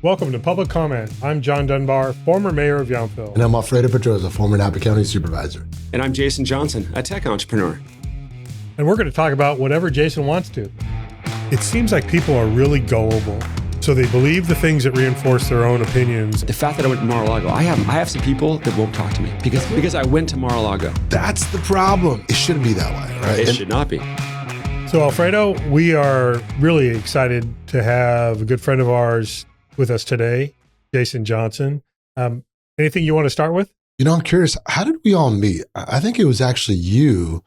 Welcome to Public Comment. I'm John Dunbar, former mayor of Yountville. And I'm Alfredo Pedroza, former Napa County supervisor. And I'm Jason Johnson, a tech entrepreneur. And we're going to talk about whatever Jason wants to. It seems like people are really gullible, so they believe the things that reinforce their own opinions. The fact that I went to Mar-a-Lago, I have some people that won't talk to me because I went to Mar-a-Lago. That's the problem. It shouldn't be that way, right? It should not be. So Alfredo, we are really excited to have a good friend of ours with us today, Jason Johnson. Anything you want to start with? You know, I'm curious, how did we all meet? I think it was actually you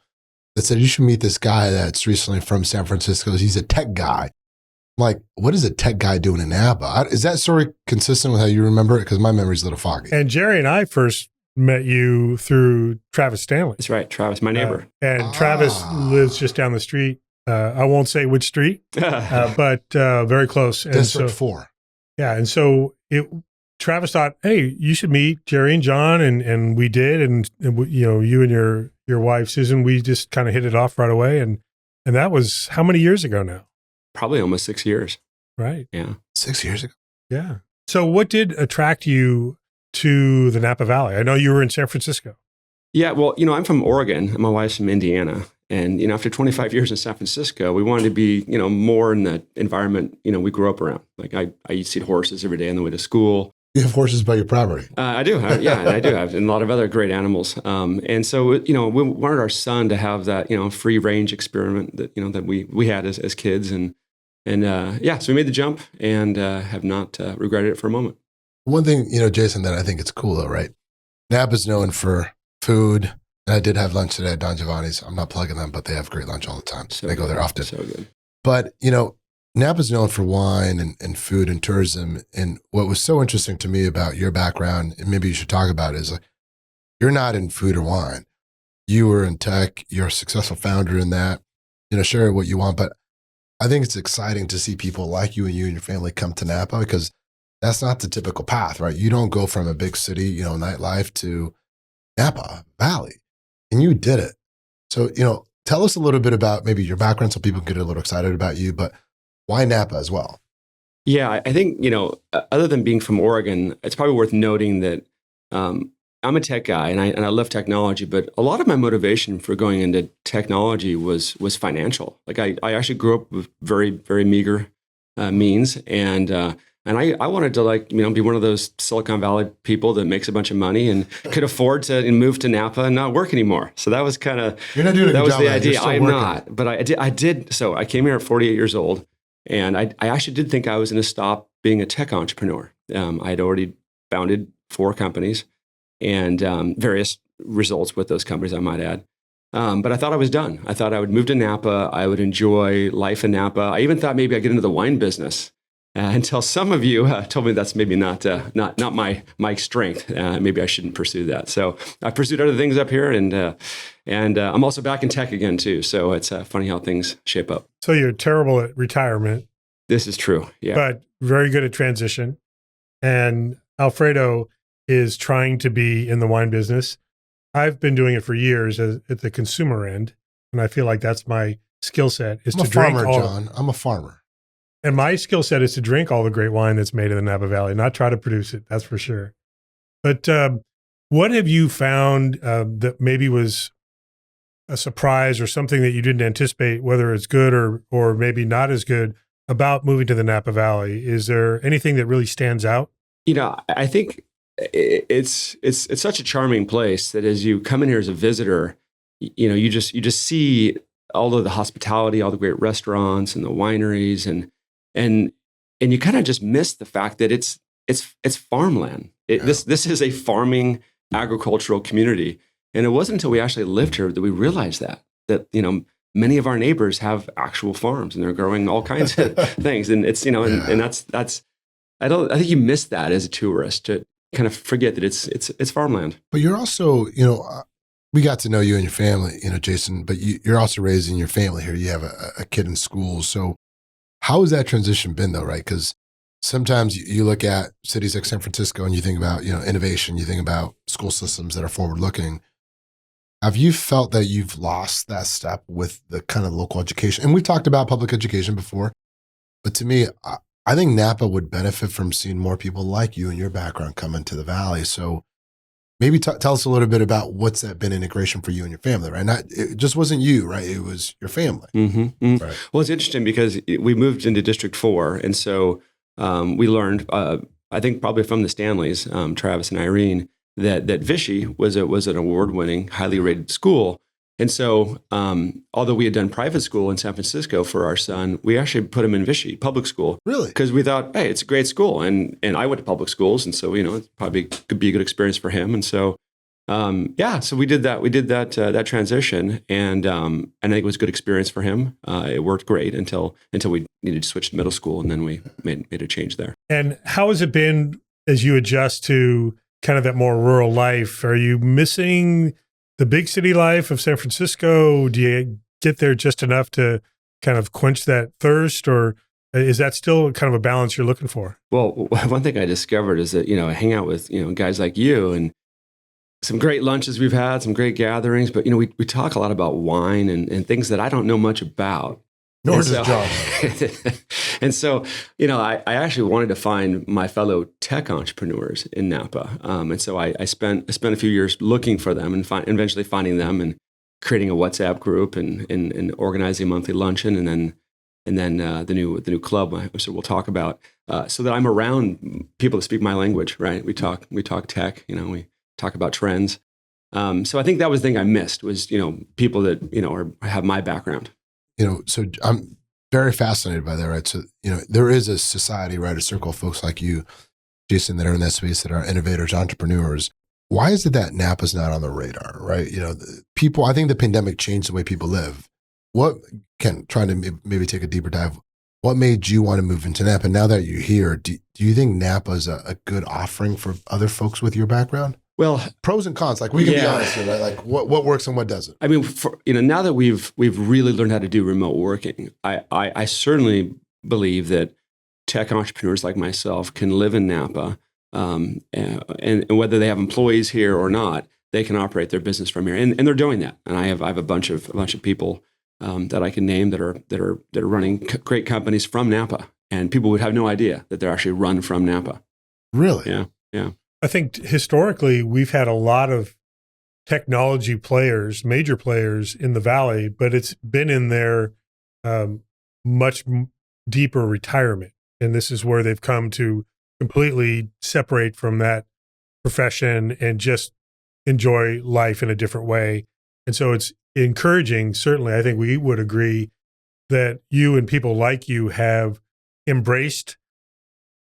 that said you should meet this guy that's recently from San Francisco. He's a tech guy. I'm like, what is a tech guy doing in Napa? Is that story consistent with how you remember it? Because my memory's a little foggy. And Jerry and I first met you through Travis Stanley. That's right, Travis, my neighbor. And Travis lives just down the street. I won't say which street, but very close. And District 4. Yeah. And so Travis thought, hey, you should meet Jerry and John. And we did. And you and your wife, Susan, we just kind of hit it off right away. And that was how many years ago now? Probably almost 6 years. Right. Yeah. 6 years ago. Yeah. So what did attract you to the Napa Valley? I know you were in San Francisco. Yeah. Well, I'm from Oregon and my wife's from Indiana. And, after 25 years in San Francisco, we wanted to be, more in the environment, we grew up around. Like I used to see horses every day on the way to school. You have horses by your property. I do. I do have, and a lot of other great animals. And so, we wanted our son to have that, free range experiment that, that we had as kids. So we made the jump and have not regretted it for a moment. One thing, Jason, that I think it's cool though, right? Napa's known for food. And I did have lunch today at Don Giovanni's. I'm not plugging them, but they have great lunch all the time. So they go there often. So good. But, Napa's known for wine and food and tourism. And what was so interesting to me about your background, and maybe you should talk about it, is like, you're not in food or wine. You were in tech. You're a successful founder in that. Share what you want. But I think it's exciting to see people like you and your family come to Napa because that's not the typical path, right? You don't go from a big city, nightlife to Napa Valley. And you did it. So, tell us a little bit about maybe your background so people can get a little excited about you, but why Napa as well? Yeah, I think, other than being from Oregon, it's probably worth noting that I'm a tech guy and I love technology, but a lot of my motivation for going into technology was financial. Like I actually grew up with very, very meager means. And I wanted to be one of those Silicon Valley people that makes a bunch of money and could afford to move to Napa and not work anymore. So that was kind of, you're not doing a that good was job, the man. idea. I'm working. not, but I did. So I came here at 48 years old and I actually did think I was going to stop being a tech entrepreneur. I had already founded 4 companies and various results with those companies, I might add. But I thought I was done. I thought I would move to Napa. I would enjoy life in Napa. I even thought maybe I'd get into the wine business. Until some of you told me that's maybe not my strength. Maybe I shouldn't pursue that. So I pursued other things up here, and I'm also back in tech again too. So it's funny how things shape up. So you're terrible at retirement. This is true. Yeah, but very good at transition. And Alfredo is trying to be in the wine business. I've been doing it for years at the consumer end, and I feel like that's my skill set. I'm a farmer, John. I'm a farmer. And my skill set is to drink all the great wine that's made in the Napa Valley, not try to produce it. That's for sure. But what have you found that maybe was a surprise or something that you didn't anticipate, whether it's good or maybe not as good, about moving to the Napa Valley? Is there anything that really stands out? I think it's such a charming place that as you come in here as a visitor, you just see all of the hospitality, all the great restaurants and the wineries and you kind of just miss the fact that it's farmland. This is a farming agricultural community, and it wasn't until we actually lived here that we realized that many of our neighbors have actual farms and they're growing all kinds of things, and it's and that's I think you miss that as a tourist to kind of forget that it's farmland. But you're also we got to know you and your family, Jason. But you're also raising your family here. You have a kid in school, so. How has that transition been though, right? Because sometimes you look at cities like San Francisco and you think about, innovation, you think about school systems that are forward looking. Have you felt that you've lost that step with the kind of local education? And we've talked about public education before, but to me, I think Napa would benefit from seeing more people like you and your background come into the Valley. So maybe tell us a little bit about what's that been integration for you and your family, right? It just wasn't you, right? It was your family. Right. Well, it's interesting because we moved into District 4. And so we learned, I think probably from the Stanleys, Travis and Irene, that Vichy was an award-winning, highly rated school. And so although we had done private school in San Francisco for our son, we actually put him in Vichy, public school. Really? Because we thought, hey, it's a great school. And I went to public schools. And so, it probably could be a good experience for him. And so, so we did that. We did that transition. And I think it was a good experience for him. It worked great until we needed to switch to middle school. And then we made a change there. And how has it been as you adjust to kind of that more rural life? Are you missing the big city life of San Francisco? Do you get there just enough to kind of quench that thirst, or is that still kind of a balance you're looking for? Well, one thing I discovered is that, I hang out with, guys like you, and some great lunches we've had, some great gatherings, but, we talk a lot about wine and things that I don't know much about. Nor does John. And so, I actually wanted to find my fellow tech entrepreneurs in Napa. And so I spent a few years looking for them and eventually finding them and creating a WhatsApp group and organizing a monthly luncheon. And then the new club, so we'll talk about, so that I'm around people that speak my language, right? We talk tech, we talk about trends. So I think that was the thing I missed was, people that, have my background. So I'm very fascinated by that, right? So, there is a society, right? A circle of folks like you, Jason, that are in that space, that are innovators, entrepreneurs. Why is it that Napa's not on the radar, right? People, I think the pandemic changed the way people live. Trying to maybe take a deeper dive, what made you want to move into Napa? Now that you're here, do you think Napa is a good offering for other folks with your background? Well, pros and cons, like we can be honest here, right? Like what works and what doesn't. I mean, now that we've really learned how to do remote working, I certainly believe that tech entrepreneurs like myself can live in Napa, and whether they have employees here or not, they can operate their business from here, and they're doing that. And I have a bunch of people that I can name that are running great companies from Napa, and people would have no idea that they're actually run from Napa. Really? Yeah. I think historically we've had a lot of technology players, major players in the Valley, but it's been in their much deeper retirement. And this is where they've come to completely separate from that profession and just enjoy life in a different way. And so it's encouraging. Certainly, I think we would agree that you and people like you have embraced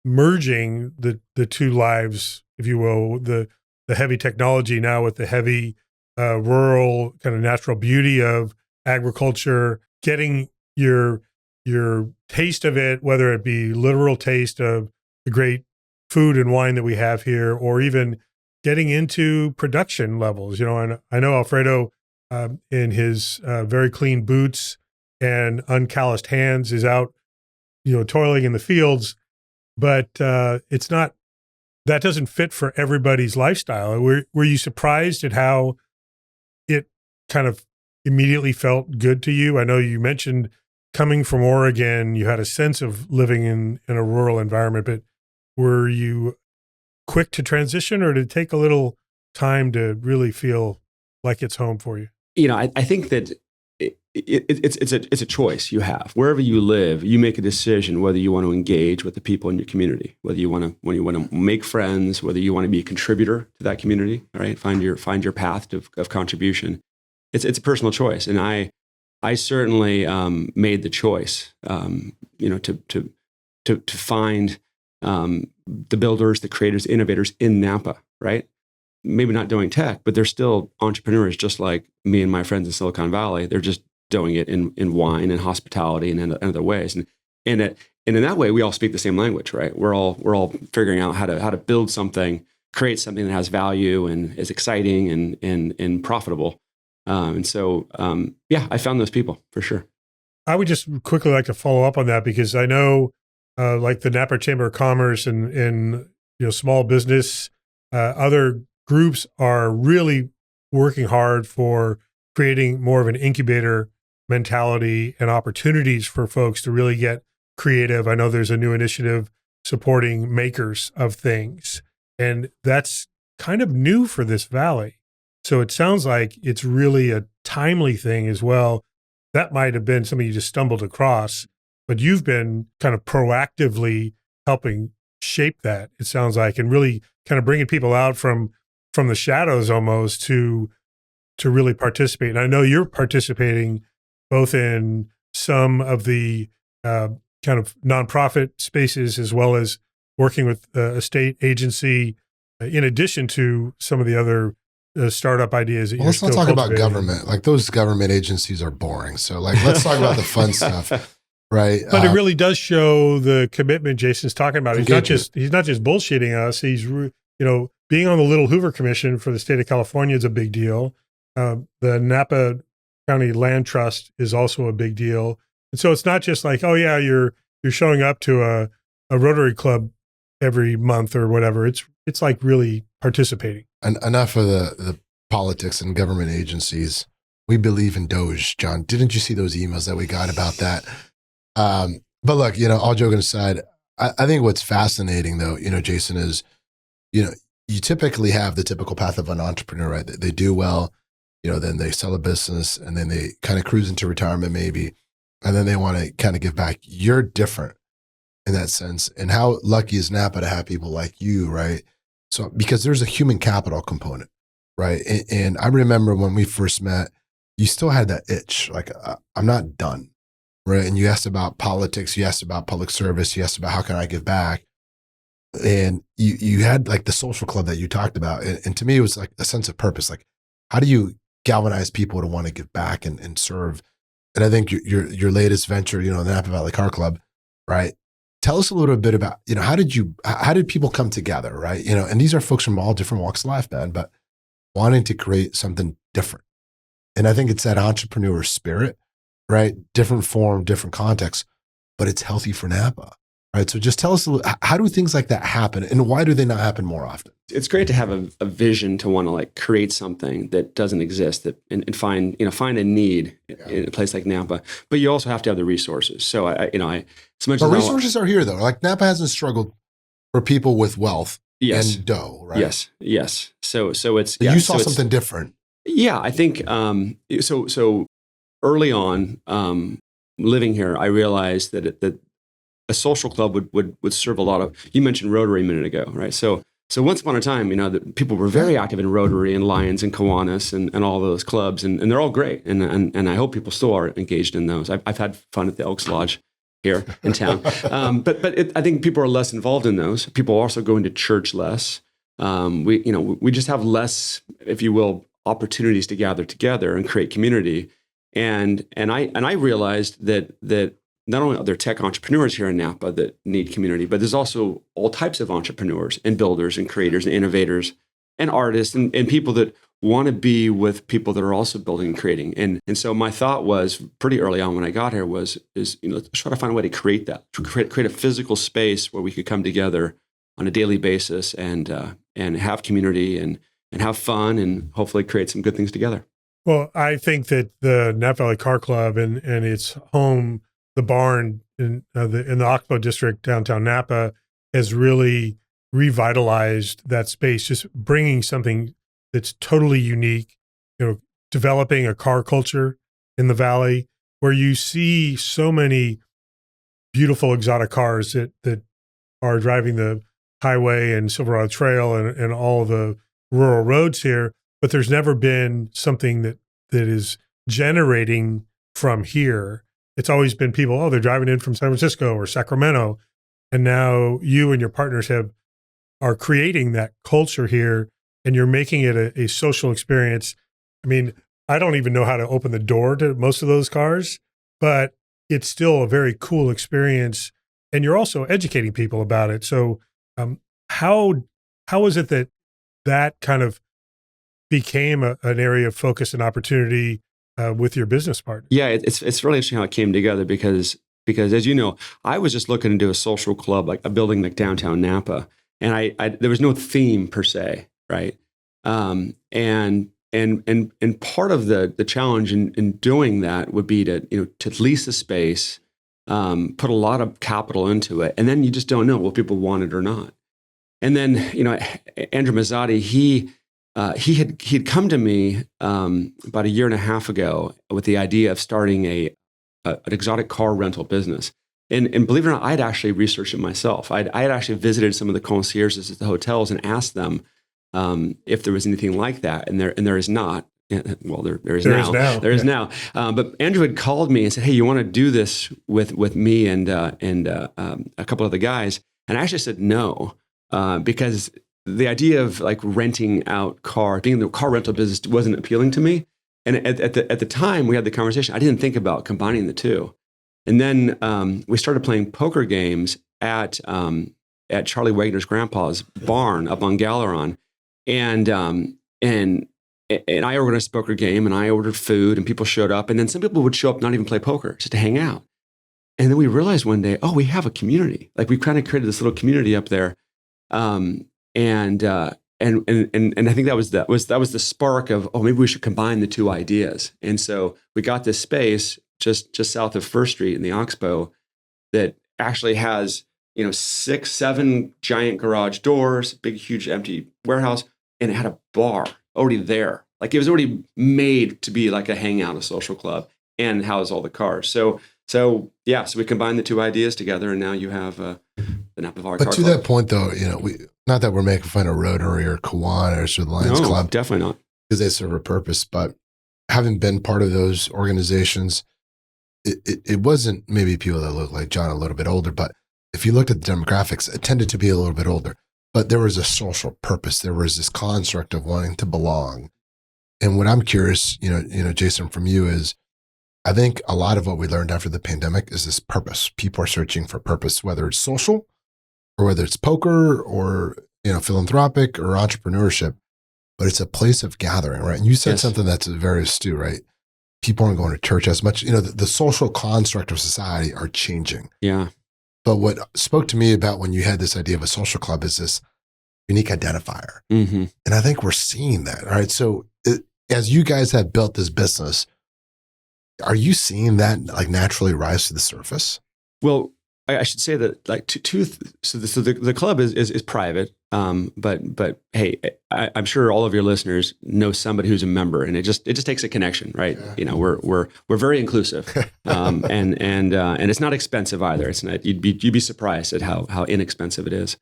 merging the two lives, if you will, the heavy technology now with the heavy rural kind of natural beauty of agriculture, getting your taste of it, whether it be literal taste of the great food and wine that we have here, or even getting into production levels. And I know Alfredo, in his very clean boots and uncalloused hands, is out, toiling in the fields. But it's not, that doesn't fit for everybody's lifestyle. Were you surprised at how it kind of immediately felt good to you? I know you mentioned coming from Oregon, you had a sense of living in a rural environment, but were you quick to transition, or did it take a little time to really feel like it's home for you? I think that it's a choice you have. Wherever you live, you make a decision whether you want to engage with the people in your community, whether you want to make friends, whether you want to be a contributor to that community. All right, find your path of contribution. It's a personal choice, and I certainly made the choice, to find the builders, the creators, innovators in Napa. Right. Maybe not doing tech, but they're still entrepreneurs just like me and my friends in Silicon Valley. They're just doing it in wine and hospitality and in other ways. And in that way, we all speak the same language, right? We're all figuring out how to build something, create something that has value and is exciting and profitable. I found those people for sure. I would just quickly like to follow up on that, because I know like the Napa Chamber of Commerce and small business, other groups are really working hard for creating more of an incubator mentality and opportunities for folks to really get creative. I know there's a new initiative supporting makers of things, and that's kind of new for this valley. So it sounds like it's really a timely thing as well. That might have been something you just stumbled across, but you've been kind of proactively helping shape that, it sounds like, and really kind of bringing people out from the shadows almost to really participate. And I know you're participating both in some of the kind of nonprofit spaces as well as working with a state agency, in addition to some of the other startup ideas that Well, you're let's not still talk about cultivating. government. Like those government agencies are boring. So like, let's talk about the fun stuff, right? But it really does show the commitment Jason's talking about. He's not Engagement. just bullshitting us. Being on the Little Hoover Commission for the state of California is a big deal. The Napa County Land Trust is also a big deal. And so it's not just like, oh yeah, you're showing up to a Rotary Club every month or whatever. It's like really participating. Enough of the politics and government agencies. We believe in Doge, John. Didn't you see those emails that we got about that? But look, all joking aside, I think what's fascinating though, Jason, is, you typically have the typical path of an entrepreneur, right? They do well, then they sell a business and then they kind of cruise into retirement maybe, and then they want to kind of give back. You're different in that sense. And how lucky is Napa to have people like you, right? So, because there's a human capital component, right? And I remember when we first met, you still had that itch, like, I'm not done, right? And you asked about politics, you asked about public service, you asked about how can I give back? And you had like the social club that you talked about. And to me, it was like a sense of purpose. Like, how do you galvanize people to want to give back and serve? And I think your latest venture, the Napa Valley Car Club, right? Tell us a little bit about, how did people come together, right? And these are folks from all different walks of life, man, but wanting to create something different. And I think it's that entrepreneur spirit, right? Different form, different context, but it's healthy for Napa, right? So just tell us a little, how do things like that happen and why do they not happen more often? It's great to have a vision to want to like create something that doesn't exist and find a need in a place like Napa, but you also have to have the resources. So But resources are here though. Like Napa hasn't struggled for people with wealth and dough, right? Yes. So it's, you saw something different. Yeah, I think, so early on, living here, I realized that a social club would serve a lot of, you mentioned Rotary a minute ago, right? So once upon a time, the people were very active in Rotary and Lions and Kiwanis and all those clubs, and they're all great. And I hope people still are engaged in those. I've had fun at the Elks Lodge here in town. But I think people are less involved in those. People are also going to church less. We just have less, if you will, opportunities to gather together and create community. And I realized that not only are there tech entrepreneurs here in Napa that need community, but there's also all types of entrepreneurs and builders and creators and innovators and artists and people that want to be with people that are also building and creating. And so my thought was pretty early on when I got here let's try to find a way to create that, to create a physical space where we could come together on a daily basis and have community and have fun and hopefully create some good things together. Well, I think that the Napa Valley Car Club and its home, the barn in the Oxbow district, downtown Napa, has really revitalized that space, just bringing something that's totally unique, developing a car culture in the valley where you see so many beautiful exotic cars that are driving the highway and Silverado Trail and all the rural roads here, but there's never been something that is generating from here. It's always been people, they're driving in from San Francisco or Sacramento. And now you and your partners are creating that culture here, and you're making it a social experience. I mean, I don't even know how to open the door to most of those cars, but it's still a very cool experience. And you're also educating people about it. So how is it that kind of became an area of focus and opportunity with your business partner? Yeah, it's really interesting how it came together because as you know, I was just looking to do a social club, like a building like downtown Napa, and I there was no theme per se, right? And part of the challenge in doing that would be to lease a space put a lot of capital into it, and then you just don't know will people want it or not. And then, Andrew Mazzotti, he had come to me about a year and a half ago with the idea of starting an exotic car rental business. And believe it or not, I'd actually researched it myself. I had actually visited some of the concierges at the hotels and asked them if there was anything like that, and there is not. Well, there is now. There is now. But Andrew had called me and said, "Hey, you want to do this with me and a couple of the guys?" And I actually said no because the idea of like renting out cars, being in the car rental business, wasn't appealing to me. And at the time we had the conversation, I didn't think about combining the two. And then we started playing poker games at Charlie Wagner's grandpa's barn up on Galeron, and I organized a poker game, and I ordered food, and people showed up, and then some people would show up not even play poker, just to hang out. And then we realized one day, oh, we have a community. Like we kind of created this little community up there, and I think that was the spark of, oh, maybe we should combine the two ideas. And so we got this space just south of First Street in the Oxbow that actually has 6, 7 giant garage doors, big, huge, empty warehouse, and it had a bar already there. Like it was already made to be like a hangout, a social club, and house all the cars. So we combined the two ideas together, and now you have the Napa Valley Car Club. But to that point, though, not that we're making fun of Rotary or Kiwanis or the Lions Club, definitely not, because they serve a purpose. But having been part of those organizations, it wasn't maybe people that look like John a little bit older, but if you looked at the demographics, it tended to be a little bit older. But there was a social purpose. There was this construct of wanting to belong. And what I'm curious, Jason, from you is, I think a lot of what we learned after the pandemic is this purpose. People are searching for purpose, whether it's social or whether it's poker or, philanthropic or entrepreneurship, but it's a place of gathering, right? And you said something that's very astute, right? People aren't going to church as much. The social construct of society are changing. Yeah. But what spoke to me about when you had this idea of a social club is this unique identifier. Mm-hmm. And I think we're seeing that. All right. So as you guys have built this business, are you seeing that like naturally rise to the surface? Well, I should say that like so the club is private. But hey, I'm sure all of your listeners know somebody who's a member, and it just takes a connection, right? Yeah. We're very inclusive, and it's not expensive either. It's not, you'd be surprised at how inexpensive it is.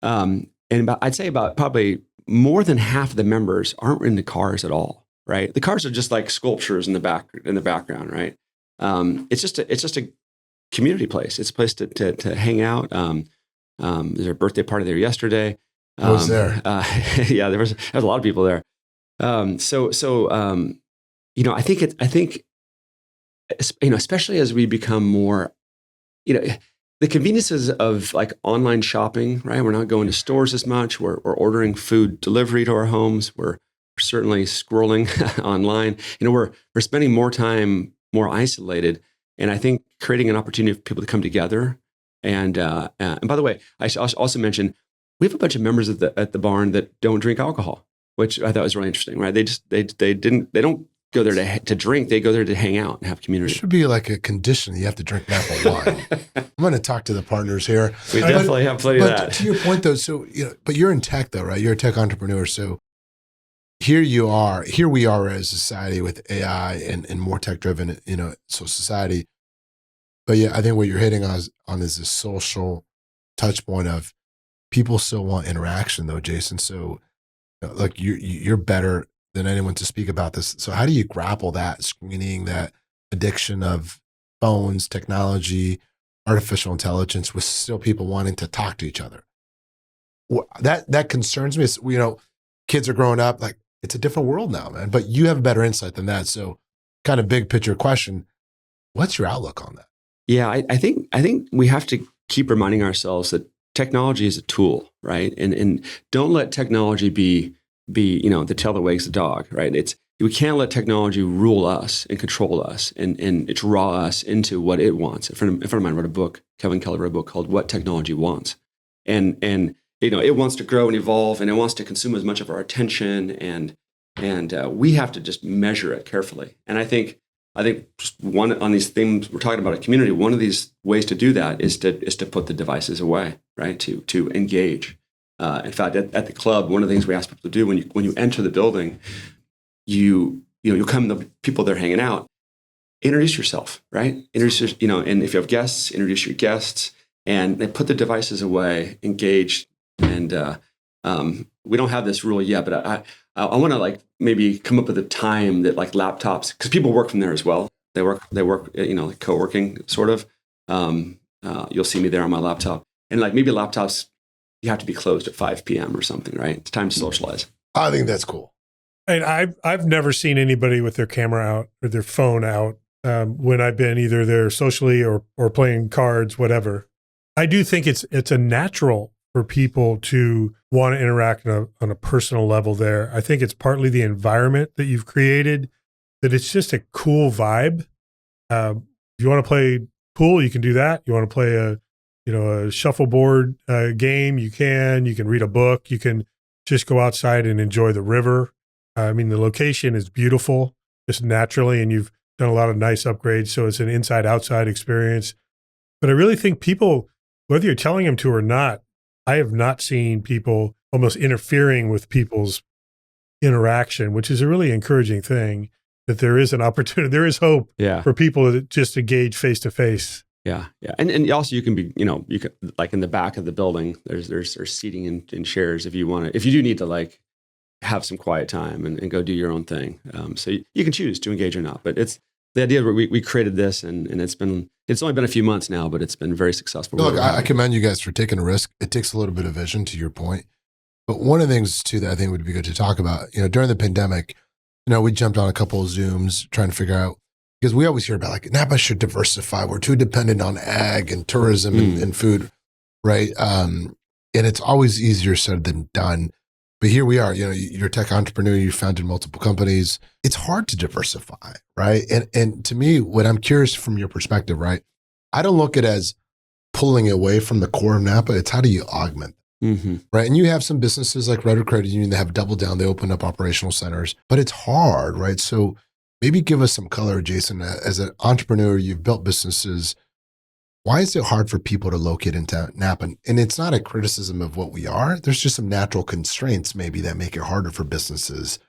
And I'd say about probably more than half of the members aren't into cars at all, right? The cars are just like sculptures in the background, right? It's just a community place. It's a place to hang out. There's a birthday party there yesterday. I was there. Yeah, there was a lot of people there. I think especially as we become more, the conveniences of like online shopping, right? We're not going to stores as much. We're ordering food delivery to our homes. We're certainly scrolling online. We're spending more time more isolated, and I think creating an opportunity for people to come together. And by the way, I should also mention, we have a bunch of members at the barn that don't drink alcohol, which I thought was really interesting, right? They don't go there to drink. They go there to hang out and have community. It should be like a condition that you have to drink Napa wine. I'm going to talk to the partners here. We definitely have plenty of that. But to your point though, so, but you're in tech though, right? You're a tech entrepreneur. So here we are as a society with AI and more tech driven, so society. But yeah, I think what you're hitting on is this social touch point of people still want interaction though, Jason. So like you're better than anyone to speak about this. So how do you grapple that screening, that addiction of phones, technology, artificial intelligence with still people wanting to talk to each other? That concerns me. It's, kids are growing up, like it's a different world now, man, but you have a better insight than that. So kind of big picture question, what's your outlook on that? Yeah, I think we have to keep reminding ourselves that technology is a tool, right? And don't let technology be the tail that wags the dog, right? We can't let technology rule us and control us and draw us into what it wants. A friend of mine wrote a book, Kevin Keller wrote a book called What Technology Wants. And it wants to grow and evolve, and it wants to consume as much of our attention, and we have to just measure it carefully. And I think I think just one on these things we're talking about a community. One of these ways to do that is to put the devices away, right? To engage. In fact, at the club, one of the things we ask people to do when you enter the building, you'll come to the people that are hanging out. Introduce yourself, right? And if you have guests, introduce your guests, and they put the devices away, engage. And we don't have this rule yet, but I want to like maybe come up with a time that like laptops, because people work from there as well. They work, like co-working sort of. You'll see me there on my laptop, and like maybe laptops, you have to be closed at 5 p.m. or something, right? It's time to socialize. I think that's cool. And I've never seen anybody with their camera out or their phone out when I've been either there socially or playing cards, whatever. I do think it's a natural for people to want to interact on a personal level there. I think it's partly the environment that you've created, that it's just a cool vibe. If you want to play pool, you can do that. You want to play a shuffleboard game, you can read a book, you can just go outside and enjoy the river. I mean, the location is beautiful just naturally, and you've done a lot of nice upgrades. So it's an inside-outside experience. But I really think people, whether you're telling them to or not, I have not seen people almost interfering with people's interaction, which is a really encouraging thing, that there is an opportunity, there is hope for people to just engage face-to-face. Yeah. And also you can be, you can, like in the back of the building, there's seating in chairs if you want to, if you do need to like have some quiet time and go do your own thing. So you can choose to engage or not, but it's the idea where we created this and it's only been a few months now, but it's been very successful. Look, I commend you guys for taking a risk. It takes a little bit of vision, to your point. But one of the things too that I think would be good to talk about, during the pandemic, we jumped on a couple of Zooms trying to figure out, because we always hear about like Napa should diversify. We're too dependent on ag and tourism and food, right? And it's always easier said than done. But here we are, you're a tech entrepreneur, you founded multiple companies. It's hard to diversify, right? And to me, what I'm curious from your perspective, right? I don't look at it as pulling away from the core of Napa. It's how do you augment, right? And you have some businesses like Redwood Credit Union that have doubled down. They open up operational centers, but it's hard, right? So maybe give us some color, Jason. As an entrepreneur, you've built businesses. Why is it hard for people to locate in Napa? And it's not a criticism of what we are. There's just some natural constraints maybe that make it harder for businesses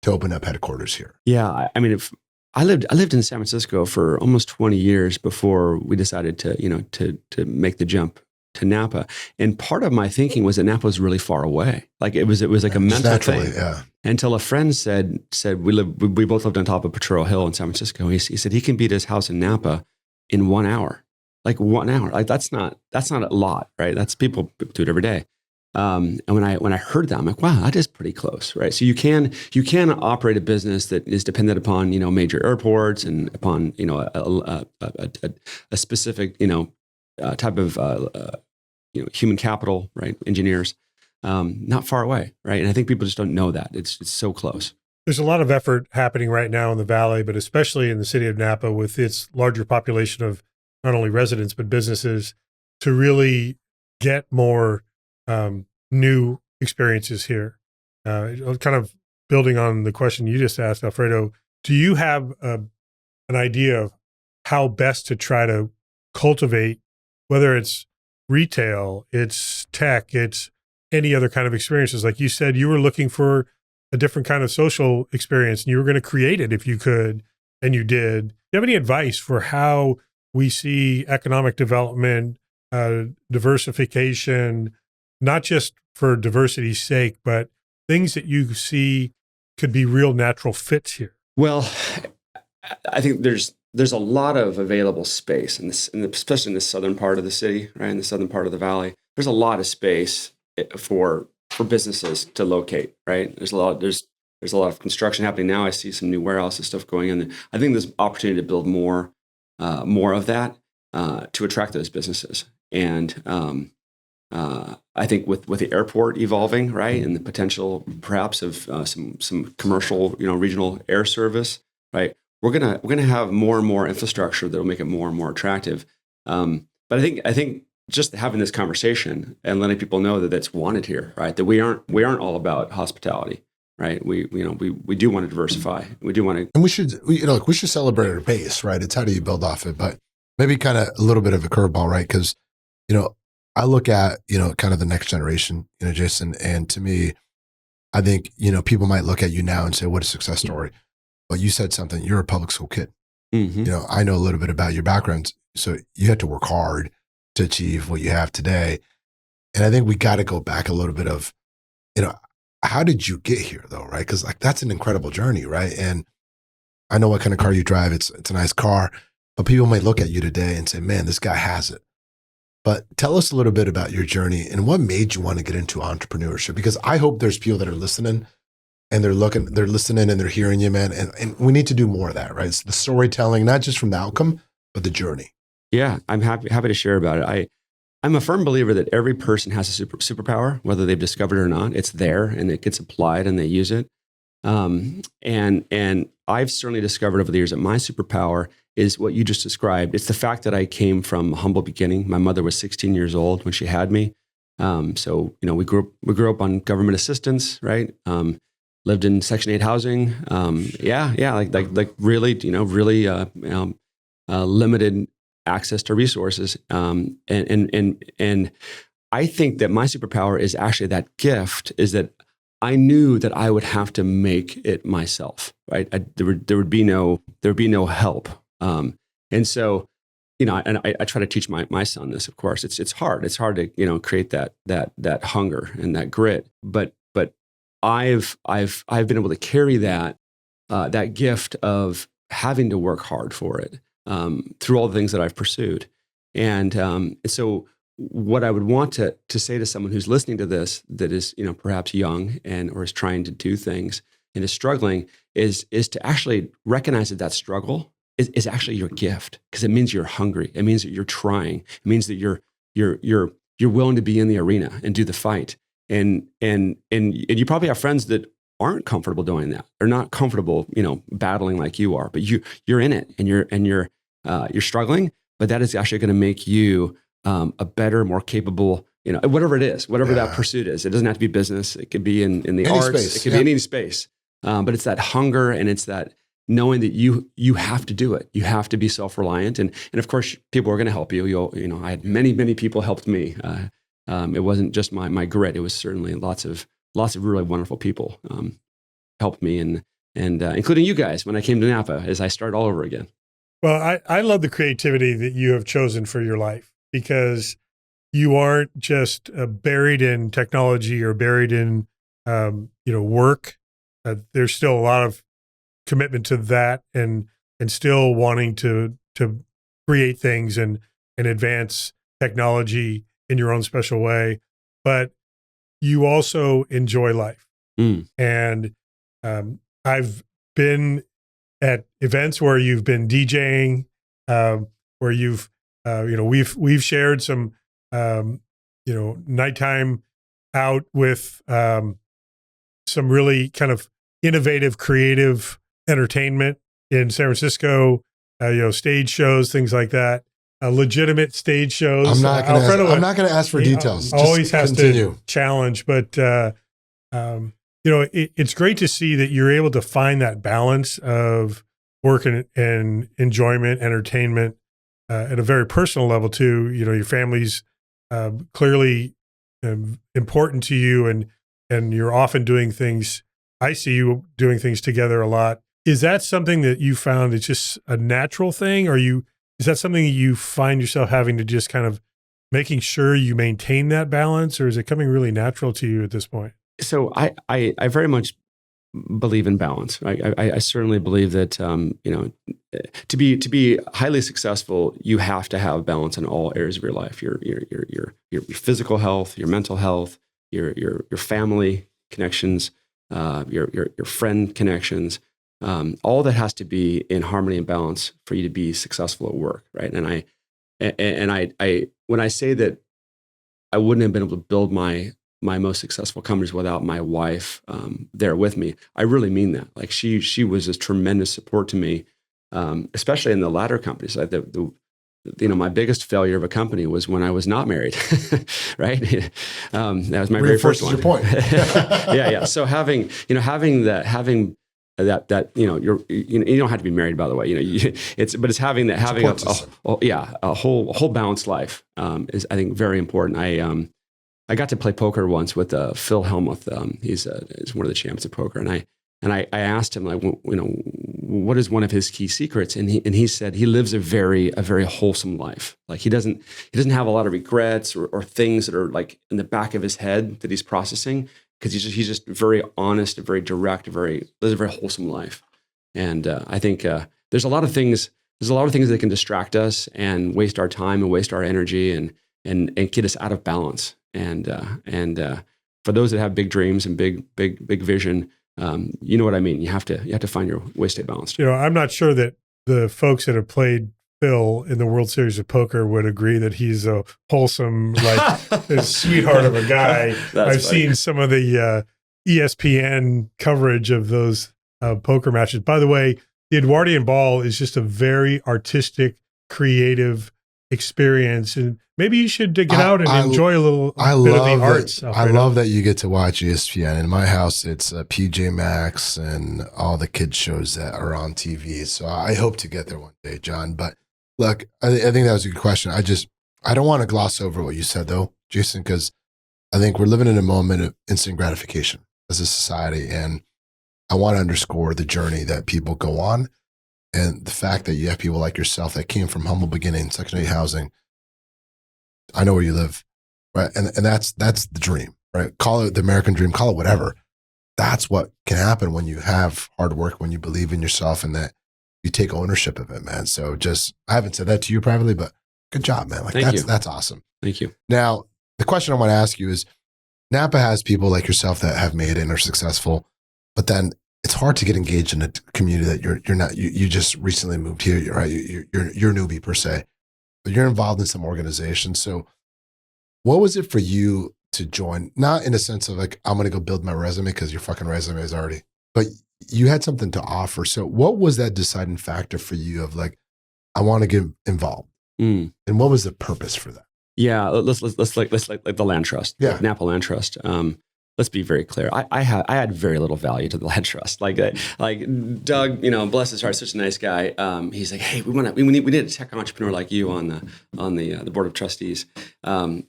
to open up headquarters here. Yeah, I mean, if I lived in San Francisco for almost 20 years before we decided to make the jump to Napa. And part of my thinking was that Napa was really far away. Like it was like a mental thing. Yeah. Until a friend said we both lived on top of Potrero Hill in San Francisco. He said he can beat his house in Napa in 1 hour. Like 1 hour. Like that's not a lot, right? That's people do it every day. And when I heard that, I'm like, wow, that is pretty close, right? So you can operate a business that is dependent upon major airports and upon a specific type of human capital, right? Engineers, not far away, right? And I think people just don't know that it's so close. There's a lot of effort happening right now in the Valley, but especially in the city of Napa with its larger population of not only residents, but businesses, to really get more new experiences here. Kind of building on the question you just asked, Alfredo, do you have an idea of how best to try to cultivate, whether it's retail, it's tech, it's any other kind of experiences? Like you said, you were looking for a different kind of social experience and you were going to create it if you could, and you did. Do you have any advice for how we see economic development, diversification, not just for diversity's sake, but things that you see could be real natural fits here? Well, I think there's a lot of available space in this, especially in the southern part of the city, right? In the southern part of the Valley, there's a lot of space for businesses to locate, right? There's a lot of construction happening now. I see some new warehouses stuff going in. I think there's opportunity to build more of that to attract those businesses. And I think with the airport evolving, right, and the potential perhaps of some commercial, regional air service, right, we're gonna have more and more infrastructure that will make it more and more attractive. But I think just having this conversation and letting people know that it's wanted here, right, that we aren't all about hospitality. right? We do want to diversify. We do want to. And we should celebrate our base, right? It's how do you build off it, but maybe kind of a little bit of a curveball, right? Because I look at kind of the next generation, Jason, and to me, I think people might look at you now and say, "What a success story!" But you said something. You're a public school kid. Mm-hmm. I know a little bit about your background, so you had to work hard to achieve what you have today. And I think we got to go back a little bit of, how did you get here though, right? Because that's an incredible journey, right? And I know what kind of car you drive. It's a nice car, but people might look at you today and say, "Man, this guy has it." But tell us a little bit about your journey and what made you want to get into entrepreneurship. Because I hope there's people that are listening and they're listening and they're hearing you, man. And we need to do more of that, right? It's the storytelling, not just from the outcome, but the journey. Yeah, I'm happy to share about it. I'm a firm believer that every person has a superpower, whether they've discovered it or not. It's there and it gets applied and they use it. And I've certainly discovered over the years that my superpower is what you just described. It's the fact that I came from a humble beginning. My mother was 16 years old when she had me. So we grew up on government assistance, right? Lived in Section 8 housing. Like really, limited access to resources. And I think that my superpower is actually that gift is that I knew that I would have to make it myself, right? There would be no help. And so, I try to teach my son this, of course. It's hard. It's hard to, create that hunger and that grit. But I've been able to carry that gift of having to work hard for it through all the things that I've pursued. And so what I would want to say to someone who's listening to this that is, perhaps young or is trying to do things and is struggling is to actually recognize that struggle is actually your gift, because it means you're hungry. It means that you're trying. It means that you're willing to be in the arena and do the fight. And you probably have friends that aren't comfortable doing that. They're not comfortable, battling like you are. But you're in it and you're struggling. But that is actually going to make you a better, more capable, whatever it is, whatever that pursuit is. It doesn't have to be business. It could be in the any arts. Space. It could be any space. But it's that hunger and it's that knowing that you have to do it. You have to be self-reliant. And of course, people are going to help you. I had many people helped me. It wasn't just my grit. It was certainly lots of really wonderful people helped me, and including you guys when I came to Napa as I start all over again. Well, I love the creativity that you have chosen for your life, because you aren't just buried in technology or buried in work. There's still a lot of commitment to that, and still wanting to create things and advance technology in your own special way. But you also enjoy life. And I've been at events where you've been DJing, where you've we've shared some nighttime out with some really kind of innovative, creative entertainment in San Francisco, stage shows, things like that. Legitimate stage shows. I'm not going to ask for details. Always has continue. to challenge, but it's great to see that you're able to find that balance of work and enjoyment, entertainment, at a very personal level too. Your family's clearly important to you, and you're often doing things. I see you doing things together a lot. Is that something that you found it's just a natural thing, or is that something that you find yourself having to just kind of making sure you maintain that balance, or is it coming really natural to you at this point? So I very much believe in balance. I certainly believe that to be highly successful, you have to have balance in all areas of your life. Your physical health, your mental health, your family connections, your friend connections. All that has to be in harmony and balance for you to be successful at work, right? And I when I say that I wouldn't have been able to build my most successful companies without my wife there with me, I really mean that. Like she was a tremendous support to me, especially in the latter companies. Like the my biggest failure of a company was when I was not married, right? That was my very first one. Your point. Yeah. So having that you don't have to be married, by the way. It's having a whole balanced life is, I think, very important. I got to play poker once with Phil Hellmuth. He's one of the champs of poker, and I asked him, like, what is one of his key secrets? And he said he lives a very wholesome life. Like he doesn't have a lot of regrets or things that are like in the back of his head that he's processing, because he's just very honest and very direct, lives a very wholesome life. And I think there's a lot of things that can distract us and waste our time and waste our energy and get us out of balance. And for those that have big dreams and big vision, you know what I mean. You have to find your way to stay balanced. I'm not sure that the folks that have played Phil in the World Series of Poker would agree that he's a wholesome, like, sweetheart of a guy. I've seen some of the ESPN coverage of those poker matches. By the way, the Edwardian ball is just a very artistic, creative experience, and maybe you should get out and enjoy a little bit of the arts. I love that you get to watch ESPN. In my house, it's PJ Maxx and all the kids shows that are on TV. So I hope to get there one day, John. But look, I think that was a good question. I don't want to gloss over what you said, though, Jason, because I think we're living in a moment of instant gratification as a society, and I want to underscore the journey that people go on. And the fact that you have people like yourself that came from humble beginnings, Section 8 housing. I know where you live, right? And that's the dream, right? Call it the American dream, call it whatever. That's what can happen when you have hard work, when you believe in yourself and that you take ownership of it, man. So I haven't said that to you privately, but good job, man. Like that's awesome. Thank you. Now, the question I want to ask you is, Napa has people like yourself that have made it and are successful, but then it's hard to get engaged in a community that you're not. You just recently moved here, right? You're a newbie per se, but you're involved in some organizations. So, what was it for you to join? Not in a sense of like, I'm going to go build my resume, because your fucking resume is already. But you had something to offer. So, what was that deciding factor for you of like, I want to get involved, and what was the purpose for that? Yeah, let's like the land trust, yeah, Napa Land Trust. Let's be very clear. I had very little value to the land trust. Like Doug, bless his heart, such a nice guy. He's like, hey, we need a tech entrepreneur like you on the board of trustees. I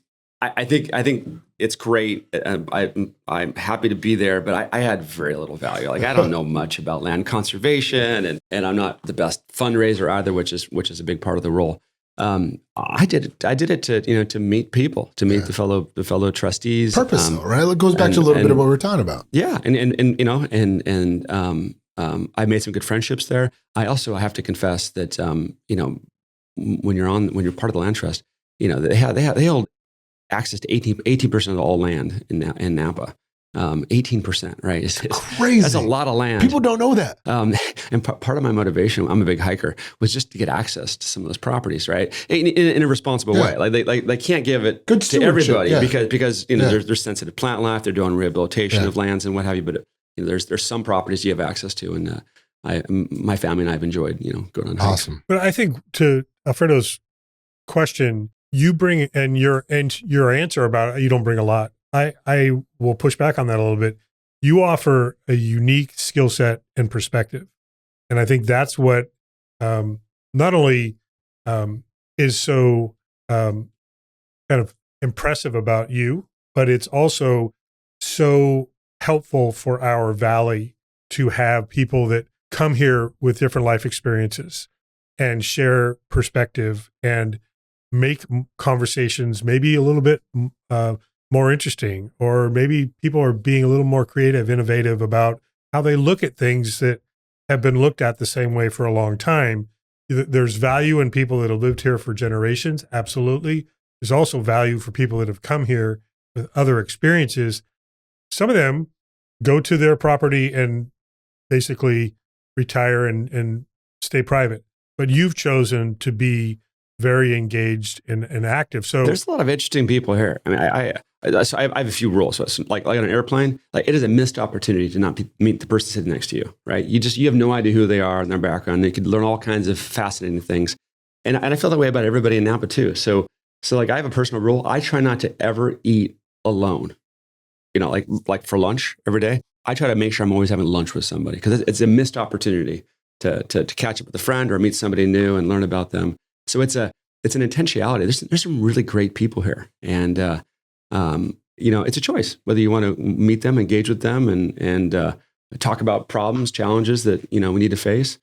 think it's great. I'm happy to be there, but I had very little value. Like I don't know much about land conservation, and I'm not the best fundraiser either, which is a big part of the role. I did it to meet people, to meet the fellow trustees. Purpose, though, right? It goes back to a little bit of what we were talking about. Yeah, I made some good friendships there. I have to confess that when you're part of the land trust, they hold access to 18% of all land in Napa. 18%, right? It's crazy. That's a lot of land. People don't know that. And part of my motivation, I'm a big hiker, was just to get access to some of those properties, right? In a responsible way. Like they can't give it to everybody because there's sensitive plant life. They're doing rehabilitation of lands and what have you. But there's some properties you have access to, and my family and I have enjoyed going on hikes. Awesome. But I think to Alfredo's question, you bring and your answer about you don't bring a lot. I will push back on that a little bit. You offer a unique skill set and perspective. And I think that's what not only is so kind of impressive about you, but it's also so helpful for our valley to have people that come here with different life experiences and share perspective and make conversations maybe a little bit more interesting, or maybe people are being a little more creative, innovative about how they look at things that have been looked at the same way for a long time. There's value in people that have lived here for generations. Absolutely. There's also value for people that have come here with other experiences. Some of them go to their property and basically retire and stay private, but you've chosen to be very engaged and active. So there's a lot of interesting people here. I mean, I have a few rules. So it's like on an airplane, like it is a missed opportunity to not meet the person sitting next to you, right? You have no idea who they are and their background. They could learn all kinds of fascinating things. And I feel that way about everybody in Napa too. So like I have a personal rule. I try not to ever eat alone. Like for lunch every day. I try to make sure I'm always having lunch with somebody because it's a missed opportunity to catch up with a friend or meet somebody new and learn about them. So it's an intentionality. There's some really great people here, and it's a choice whether you want to meet them, engage with them, and talk about problems, challenges that we need to face.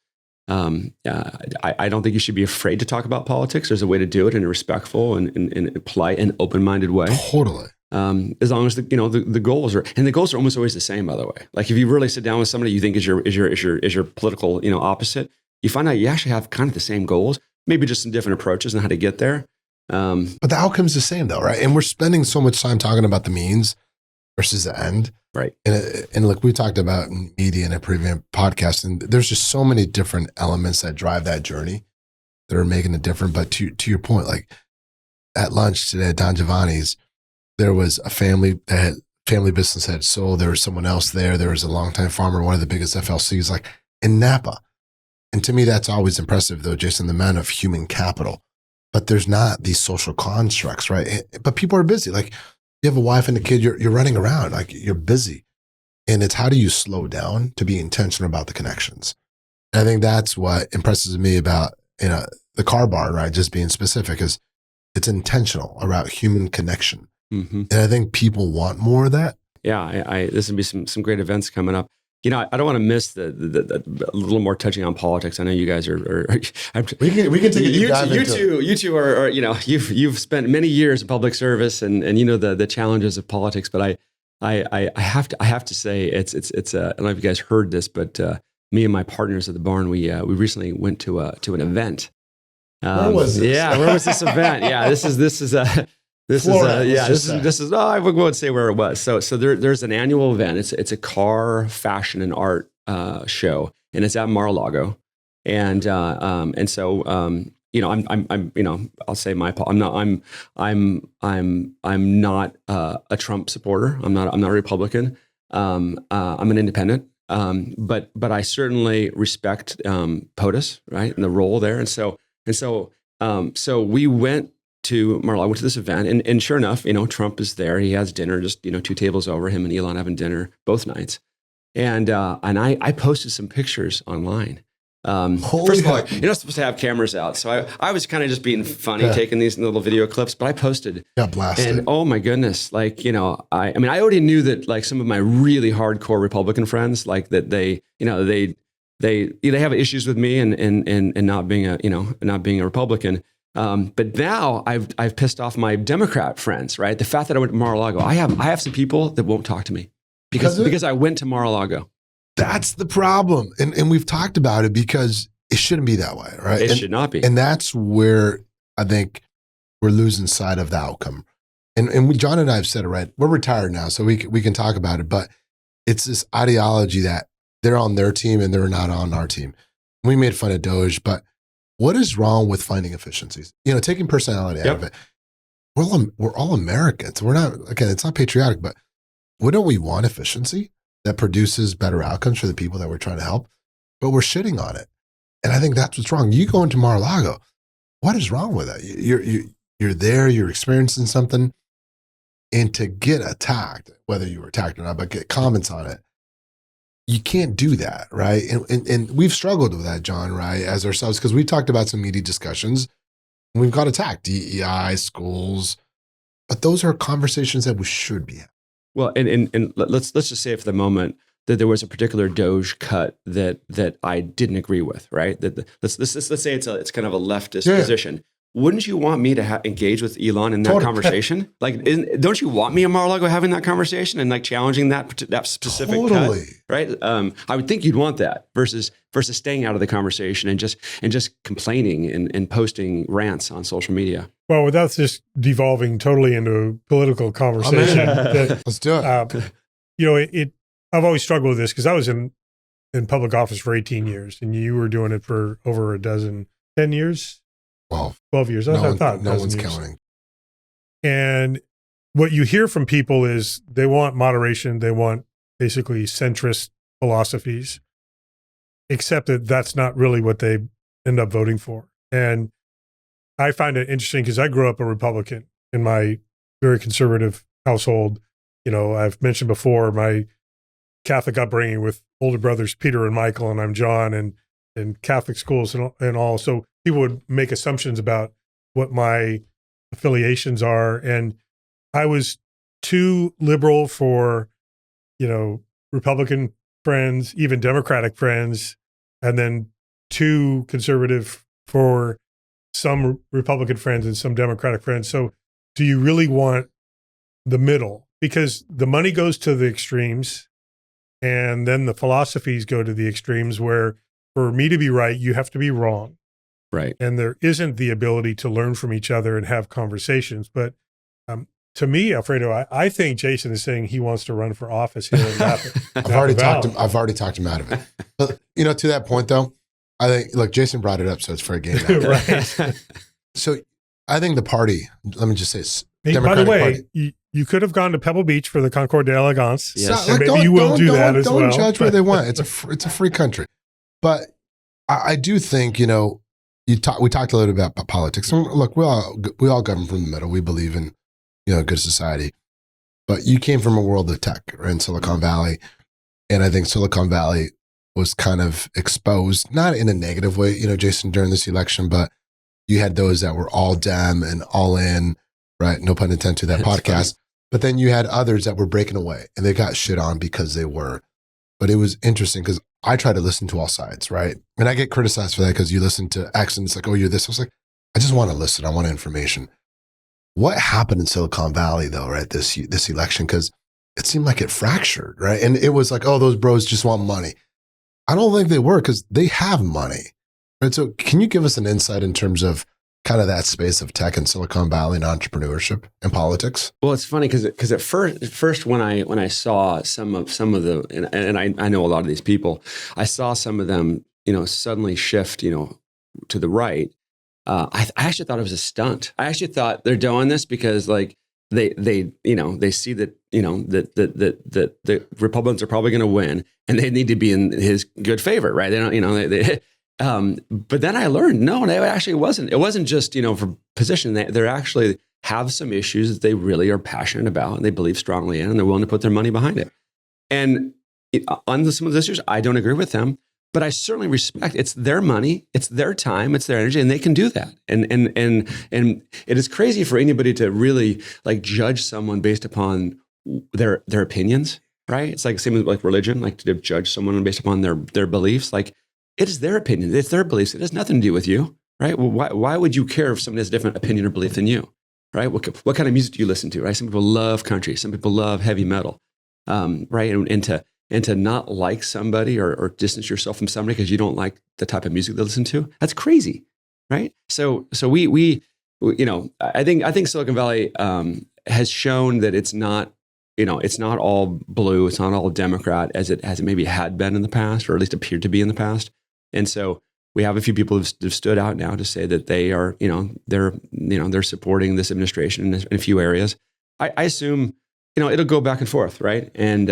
I don't think you should be afraid to talk about politics. There's a way to do it in a respectful and polite and open-minded way. Totally. As long as the goals are, and the goals are almost always the same, by the way. Like if you really sit down with somebody you think is your political opposite, you find out you actually have kind of the same goals, maybe just some different approaches on how to get there. But the outcome's the same though, right? And we're spending so much time talking about the means versus the end. Right. And look, we talked about media in a previous podcast, and there's just so many different elements that drive that journey that are making it different. But to your point, like at lunch today at Don Giovanni's, there was a family business had sold. There was someone else there. There was a longtime farmer, one of the biggest FLCs, like in Napa. And to me, that's always impressive, though, Jason, the amount of human capital. But there's not these social constructs, right? But people are busy. Like you have a wife and a kid, you're running around, like you're busy. And it's how do you slow down to be intentional about the connections? And I think that's what impresses me about the car bar, right? Just being specific is it's intentional about human connection. Mm-hmm. And I think people want more of that. Yeah, this would be some great events coming up. I don't want to miss the a little more touching on politics. I know you guys are we can take a deep dive into you two are you've spent many years in public service and the challenges of politics. But I have to say it's I don't know if you guys heard this, but me and my partners at the barn we recently went to an event. Where was this? Yeah, where was this event? Yeah, this is I won't say where it was. So there's an annual event. It's a car, fashion, and art show, and it's at Mar-a-Lago. And so I'll say I'm not a Trump supporter. I'm not a Republican. I'm an independent. But I certainly respect POTUS, right, and the role there. And so we went to Mar-a-Lago, went to this event, and sure enough, Trump is there. He has dinner, just 2 tables over, him and Elon having dinner both nights. And I posted some pictures online. First of all, you're not supposed to have cameras out, so I was kind of just being funny, taking these little video clips. But I posted, got blasted, and oh my goodness, I already knew that like some of my really hardcore Republican friends, like that they have issues with me and not being a Republican. But now I've pissed off my Democrat friends, right? The fact that I went to Mar-a-Lago, I have some people that won't talk to me because I went to Mar-a-Lago. That's the problem. And we've talked about it because it shouldn't be that way, right? It should not be. And that's where I think we're losing sight of the outcome. And John and I have said it, right? We're retired now, so we can talk about it, but it's this ideology that they're on their team and they're not on our team. We made fun of Doge, but what is wrong with finding efficiencies? Taking personality out of it. We're all Americans. We're not, again, it's not patriotic, but wouldn't we want efficiency that produces better outcomes for the people that we're trying to help? But we're shitting on it. And I think that's what's wrong. You go into Mar-a-Lago, what is wrong with that? You're there, you're experiencing something, and to get attacked, whether you were attacked or not, but get comments on it, you can't do that, right? And we've struggled with that, John, right, as ourselves, because we talked about some media discussions, and we've got attacked, DEI, schools, but those are conversations that we should be having. Well, and let's just say for the moment that there was a particular Doge cut that I didn't agree with, right? Let's say it's kind of a leftist position. Wouldn't you want me to engage with Elon in that conversation? Like, don't you want me in Mar-a-Lago having that conversation and like challenging that specific cut, right? I would think you'd want that versus staying out of the conversation and just complaining and posting rants on social media. Well, without this devolving totally into a political conversation, let's do it. I've always struggled with this because I was in public office for 18 years, and you were doing it for over 10 years. 12 years. No one's counting. And what you hear from people is they want moderation. They want basically centrist philosophies, except that that's not really what they end up voting for. And I find it interesting because I grew up a Republican in my very conservative household. I've mentioned before my Catholic upbringing with older brothers Peter and Michael, and I'm John, and Catholic schools and all. So people would make assumptions about what my affiliations are, and I was too liberal for Republican friends, even Democratic friends, and then too conservative for some Republican friends and some Democratic friends. So do you really want the middle? Because the money goes to the extremes, and then the philosophies go to the extremes where for me to be right, you have to be wrong. Right. And there isn't the ability to learn from each other and have conversations. But to me, Alfredo, I think Jason is saying he wants to run for office here in Napa. I've already talked him out of it. But, to that point though, I think, look, Jason brought it up, so it's fair game. Right. So I think the party, let me just say, Hey, by the way, Party. you could have gone to Pebble Beach for the Concours d'Elegance. Yes. And maybe you will do that as well. Don't judge where they want. It's a free country. But I do think, we talked a little bit about politics. And look, we all govern from the middle. We believe in, good society. But you came from a world of tech, right, in Silicon Valley. And I think Silicon Valley was kind of exposed, not in a negative way, Jason, during this election, but you had those that were all Dem and all in, right? No pun intended to that podcast. Funny. But then you had others that were breaking away and they got shit on because they were. But it was interesting because I try to listen to all sides, right? And I get criticized for that because you listen to X and it's like, oh, you're this. I was like, I just want to listen. I want information. What happened in Silicon Valley though, right? This election, because it seemed like it fractured, right? And it was like, oh, those bros just want money. I don't think they were because they have money, right? So can you give us an insight in terms of kind of that space of tech in Silicon Valley and entrepreneurship and politics? Well, it's funny because at first when I saw some of the and I know a lot of these people, I saw some of them suddenly shift to the right. I actually thought it was a stunt. I actually thought they're doing this because like they see that that the Republicans are probably going to win and they need to be in his good favor, right? They don't but then I learned, no, it actually wasn't. It wasn't just, for position. They actually have some issues that they really are passionate about and they believe strongly in and they're willing to put their money behind it. And on some of those issues, I don't agree with them, but I certainly respect it's their money, it's their time, it's their energy, and they can do that. And it is crazy for anybody to really like judge someone based upon their opinions, right? It's like the same as like religion, like to judge someone based upon their beliefs. Like, it is their opinion. It's their beliefs. It has nothing to do with you, right? Well, why would you care if someone has a different opinion or belief than you, right? What kind of music do you listen to, right? Some people love country. Some people love heavy metal, right? And to not like somebody or distance yourself from somebody because you don't like the type of music they listen to, that's crazy, right? So we I think Silicon Valley has shown that it's not all blue, it's not all Democrat as it maybe had been in the past, or at least appeared to be in the past. And so we have a few people who've stood out now to say that they are, they're supporting this administration in a few areas. I assume, it'll go back and forth, right? And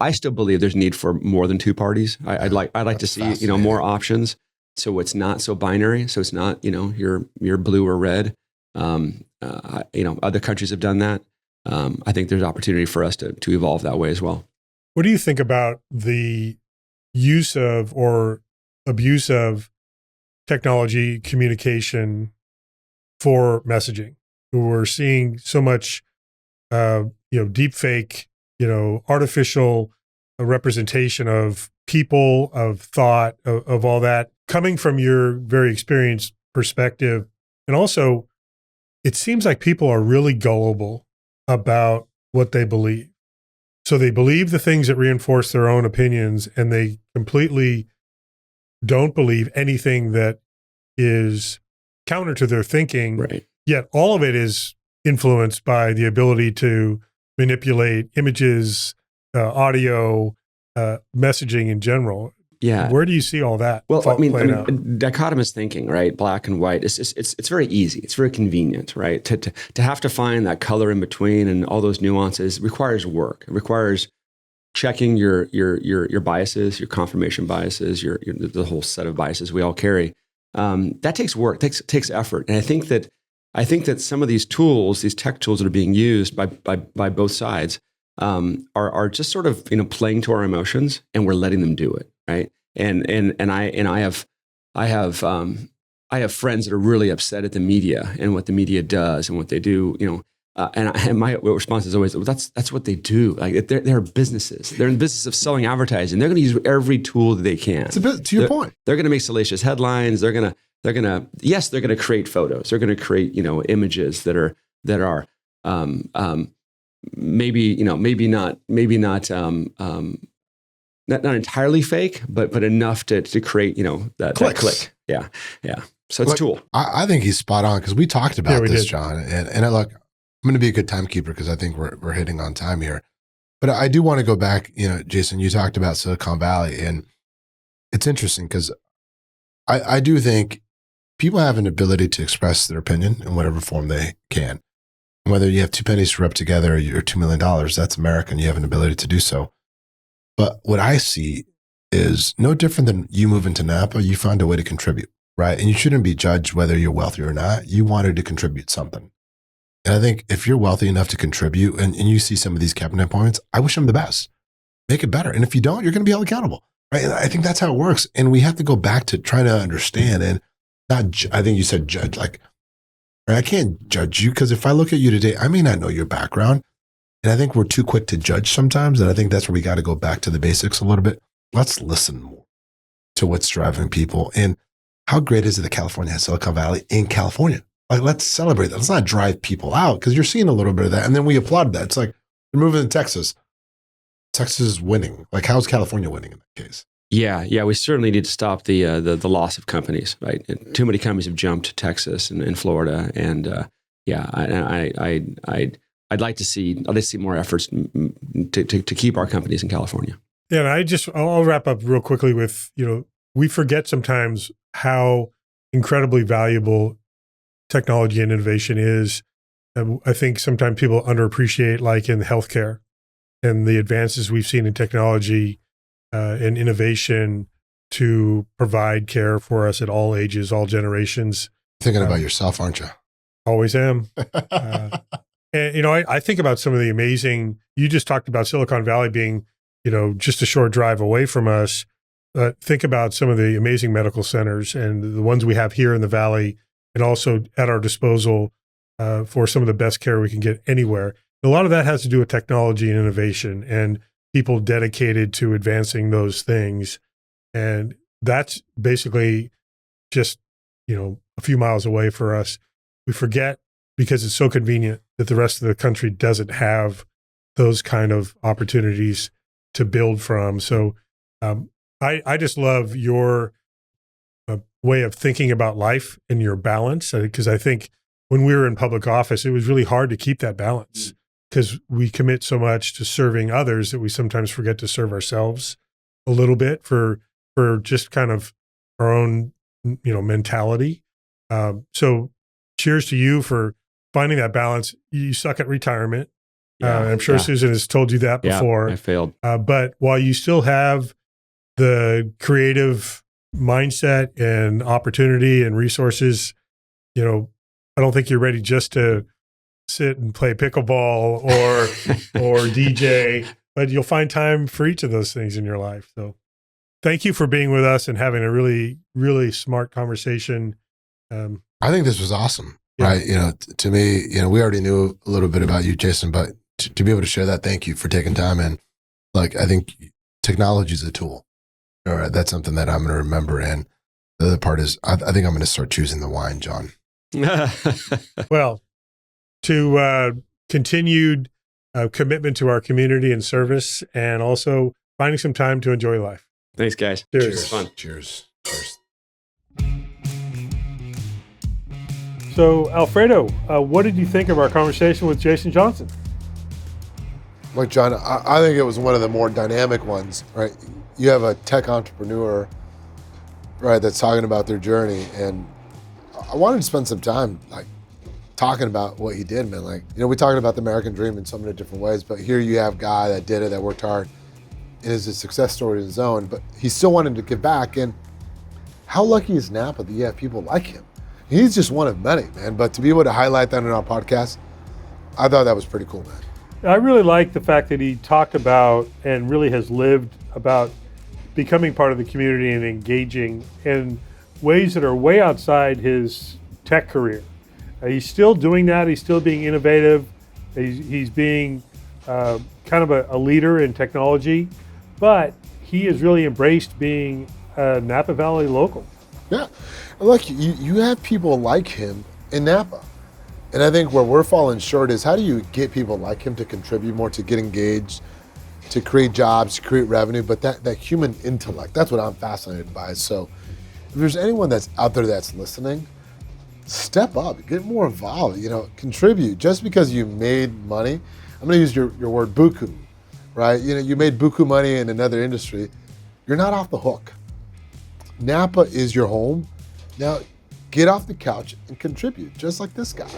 I still believe there's need for more than two parties. I'd like to see, more options, so it's not so binary. So it's not, you're blue or red. Other countries have done that. I think there's opportunity for us to evolve that way as well. What do you think about the use of or abuse of technology communication for messaging? We're seeing so much, deep fake, artificial representation of people, of thought, of all that coming from your very experienced perspective. And also, it seems like people are really gullible about what they believe. So they believe the things that reinforce their own opinions, and they completely don't believe anything that is counter to their thinking. Right. Yet all of it is influenced by the ability to manipulate images, audio, messaging in general. Yeah. Where do you see all that? Well, playing out? Dichotomous thinking, right? Black and white. It's very easy. It's very convenient, right? To have to find that color in between and all those nuances requires work. It requires checking your biases, your confirmation biases, the whole set of biases we all carry. that takes work, takes effort. And I think that some of these tools, these tech tools that are being used by both sides, are just sort of, playing to our emotions, and we're letting them do it, right? And I have friends that are really upset at the media and what the media does and what they do, and my response is always, well, that's what they do. Like they're businesses. They're in the business of selling advertising. They're going to use every tool that they can. It's a bit to your point. They're going to make salacious headlines. They're going to create photos. They're going to create, images that are maybe not entirely fake, but enough to create, that click. Yeah. So it's a tool. I think he's spot on, because we talked about this, John. And look, I'm going to be a good timekeeper because I think we're hitting on time here. But I do want to go back. Jason, you talked about Silicon Valley, and it's interesting because I do think people have an ability to express their opinion in whatever form they can. Whether you have two pennies to rub together or $2 million, that's American. You have an ability to do so. But what I see is no different than you move into Napa, you find a way to contribute, right? And you shouldn't be judged whether you're wealthy or not. You wanted to contribute something. And I think if you're wealthy enough to contribute and you see some of these cabinet appointments, I wish them the best. Make it better. And if you don't, you're going to be held accountable, right? And I think that's how it works. And we have to go back to trying to understand and not, I think you said judge, like, right? I can't judge you because if I look at you today, I may not know your background. And I think we're too quick to judge sometimes. And I think that's where we got to go back to the basics a little bit. Let's listen more to what's driving people. And how great is it that California has Silicon Valley in California? Like, let's celebrate that. Let's not drive people out, because you're seeing a little bit of that. And then we applaud that. It's like, you're moving to Texas. Texas is winning. Like, how's California winning in that case? Yeah. We certainly need to stop the loss of companies, right? Too many companies have jumped to Texas and Florida. And I'd like to see more efforts to keep our companies in California. Yeah, and I'll wrap up real quickly with, we forget sometimes how incredibly valuable technology and innovation is. I think sometimes people underappreciate, like in healthcare and the advances we've seen in technology and innovation to provide care for us at all ages, all generations. Thinking about yourself, aren't you? Always am. And, I think about some of the amazing, you just talked about Silicon Valley being, just a short drive away from us. Think about some of the amazing medical centers and the ones we have here in the Valley, and also at our disposal for some of the best care we can get anywhere. A lot of that has to do with technology and innovation and people dedicated to advancing those things. And that's basically just, a few miles away for us. We forget, because it's so convenient, that the rest of the country doesn't have those kind of opportunities to build from. So I just love your way of thinking about life and your balance, because I think when we were in public office, it was really hard to keep that balance because we commit so much to serving others that we sometimes forget to serve ourselves a little bit for just kind of our own, mentality. So cheers to you for finding that balance. You suck at retirement. I'm sure Susan has told you that before. Yeah, I failed. But while you still have the creative mindset and opportunity and resources, I don't think you're ready just to sit and play pickleball or DJ, but you'll find time for each of those things in your life. So thank you for being with us and having a really, really smart conversation. I think this was awesome, right? To me, we already knew a little bit about you, Jason, but to be able to share that, thank you for taking time. And I think technology is a tool. All right, that's something that I'm going to remember. And the other part is, I think I'm going to start choosing the wine, John. Well, to continued commitment to our community and service, and also finding some time to enjoy life. Thanks, guys. Cheers. Fun. Cheers. So, Alfredo, what did you think of our conversation with Jason Johnson? Look, John, I think it was one of the more dynamic ones, right? You have a tech entrepreneur, right, that's talking about their journey. And I wanted to spend some time, talking about what he did, man. We talked about the American dream in so many different ways, but here you have a guy that did it, that worked hard. It is a success story in his own, but he still wanted to give back. And How lucky is Napa that you have people like him? He's just one of many, man. But to be able to highlight that in our podcast, I thought that was pretty cool, man. I really like the fact that he talked about and really has lived about becoming part of the community and engaging in ways that are way outside his tech career. He's still doing that. He's still being innovative. He's being kind of a leader in technology, but he has really embraced being a Napa Valley local. Yeah. And look, you have people like him in Napa. And I think where we're falling short is, how do you get people like him to contribute more, to get engaged, to create jobs, to create revenue, but that human intellect, that's what I'm fascinated by. So if there's anyone that's out there that's listening, step up, get more involved, contribute. Just because you made money, I'm gonna use your word buku, right? You made buku money in another industry, you're not off the hook. Napa is your home. Now, get off the couch and contribute, just like this guy.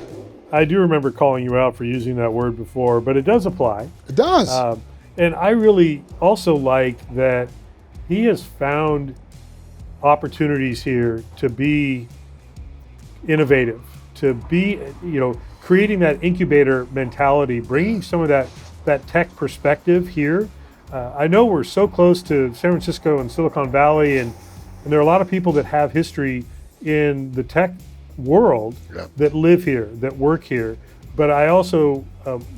I do remember calling you out for using that word before, but it does apply. It does. And I really also like that he has found opportunities here to be innovative, to be, creating that incubator mentality, bringing some of that tech perspective here. I know we're so close to San Francisco and Silicon Valley, and there are a lot of people that have history in the tech world that live here, that work here. But I also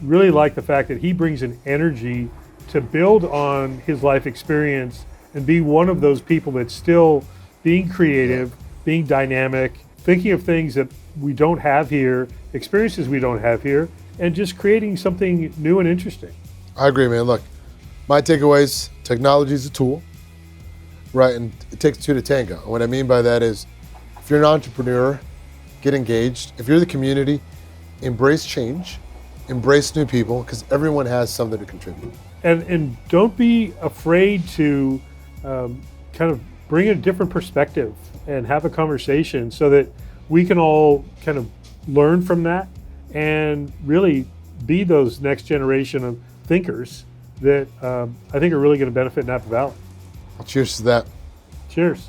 really like the fact that he brings an energy to build on his life experience and be one of those people that's still being creative, being dynamic, thinking of things that we don't have here, experiences we don't have here, and just creating something new and interesting. I agree, man. Look, my takeaways, technology is a tool, right? And it takes two to tango. And what I mean by that is, if you're an entrepreneur, get engaged. If you're the community, embrace change, embrace new people, because everyone has something to contribute. And don't be afraid to kind of bring a different perspective and have a conversation so that we can all kind of learn from that and really be those next generation of thinkers that I think are really going to benefit Napa Valley. Cheers to that. Cheers.